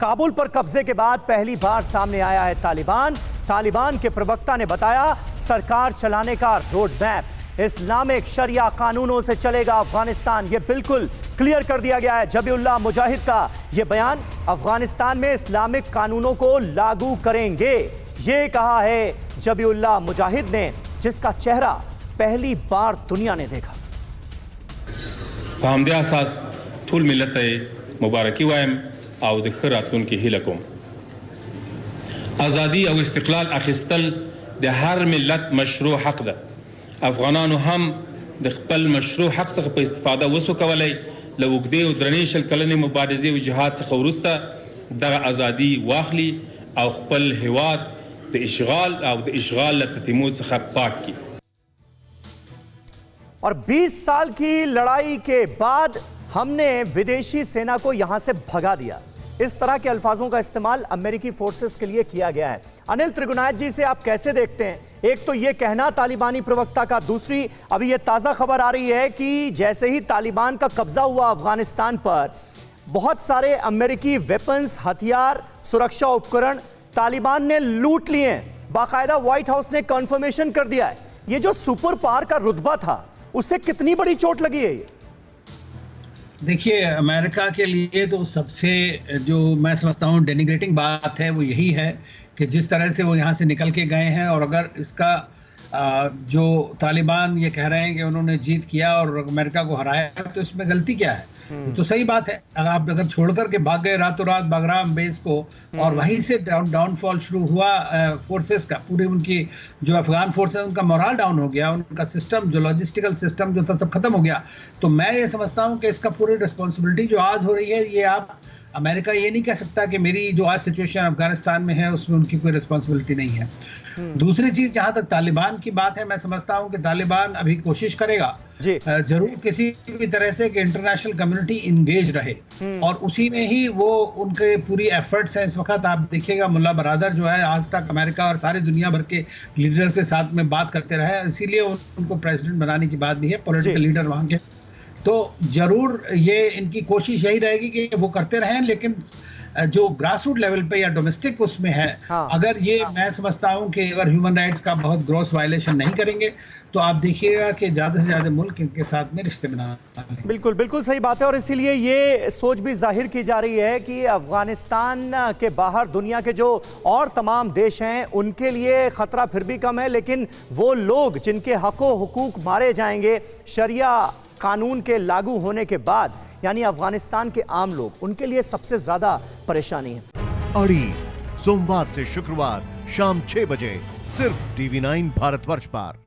काबुल पर कब्जे के बाद पहली बार सामने आया है तालिबान। तालिबान के प्रवक्ता ने बताया सरकार चलाने का रोड मैप इस्लामिक शरिया कानूनों से चलेगा अफगानिस्तान। यह बिल्कुल क्लियर कर दिया गया है। जबीउल्लाह मुजाहिद का यह बयान, अफगानिस्तान में इस्लामिक कानूनों को लागू करेंगे, यह कहा है जबीउल्लाह मुजाहिद ने, जिसका चेहरा पहली बार दुनिया ने देखा। हमदे असास फुल मिलत मुबारकी वायम और दखरातून की हिलकुम आज़ादी और इस्तिक़लाल अखिस्तल द हर मिलत मशरू हक द अफगानान हम दखपल मशरू हक से इस्तिफादा वसो कवले लवगदे उद्रनीशल कलन मुबारज़े व जिहाद से खौरुस्ता द आज़ादी वाखली और खपल हिवाद द इशगाल लततिमूद से पाक की। और 20 साल की लड़ाई के बाद हमने विदेशी सेना को यहां से भगा दिया। इस तरह के अल्फाजों का इस्तेमाल अमेरिकी फोर्सेस के लिए किया गया है। अनिल त्रिगुनायत जी से आप कैसे देखते हैं? एक तो यह कहना तालिबानी प्रवक्ता का, दूसरी अभी यह ताजा खबर आ रही है कि जैसे ही तालिबान का कब्जा हुआ अफगानिस्तान पर, बहुत सारे अमेरिकी वेपन्स, हथियार, सुरक्षा उपकरण तालिबान ने लूट लिए हैं। बाकायदा व्हाइट हाउस ने कंफर्मेशन कर दिया है। यह जो सुपर पावर का रुतबा था, उससे कितनी बड़ी चोट लगी है? देखिए, अमेरिका के लिए तो सबसे जो मैं समझता हूँ डेनिग्रेटिंग बात है वो यही है कि जिस तरह से वो यहाँ से निकल के गए हैं। और अगर इसका जो तालिबान ये कह रहे हैं कि उन्होंने जीत किया और अमेरिका को हराया, तो इसमें गलती क्या है? तो सही बात है, अगर छोड़ करके भाग गए रातों रात बागराम बेस को, और वहीं से डाउनफॉल शुरू हुआ फोर्सेस का, पूरी उनकी जो अफगान फोर्सेस, उनका मोरल डाउन हो गया, उनका सिस्टम, जो लॉजिस्टिकल सिस्टम जो था, सब खत्म हो गया। तो मैं ये समझता हूँ कि इसका पूरी रिस्पॉन्सिबिलिटी जो आज हो रही है, ये आप अमेरिका ये नहीं कह सकता कि मेरी जो आज सिचुएशन अफगानिस्तान में है उसमें उनकी कोई रिस्पॉन्सिबिलिटी नहीं है। दूसरी चीज, जहां तक तालिबान की बात है, मैं समझता हूं कि तालिबान अभी कोशिश करेगा जरूर किसी भी तरह से कि इंटरनेशनल कम्युनिटी इंगेज रहे, और उसी में ही वो उनके पूरी एफर्ट्स हैं। इस वक्त आप देखिएगा, मुल्ला बरादर जो है आज तक अमेरिका और सारी दुनिया भर के लीडर के साथ में बात करते रहे, इसीलिए उनको प्रेसिडेंट बनाने की बात भी है, पॉलिटिकल लीडर वहां के। तो जरूर ये इनकी कोशिश यही रहेगी कि वो करते रहें, लेकिन जो ग्रास रूट लेवल पे या डोमेस्टिक उसमें है, अगर ये मैं समझता हूं कि अगर ह्यूमन राइट्स का बहुत ग्रॉस वायलेशन नहीं करेंगे, तो आप देखिएगा कि ज्यादा से ज्यादा मुल्क इनके साथ में रिश्ते बना। बिल्कुल बिल्कुल सही बात है। और इसीलिए ये सोच भी जाहिर की जा रही है कि अफगानिस्तान के बाहर दुनिया के जो और तमाम देश हैं, उनके लिए खतरा फिर भी कम है, लेकिन वो लोग जिनके हको हुकूक मारे जाएंगे शरिया कानून के लागू होने के बाद, यानी अफगानिस्तान के आम लोग, उनके लिए सबसे ज्यादा परेशानी है। अड़ी सोमवार से शुक्रवार शाम 6 बजे सिर्फ TV9 भारतवर्ष पर।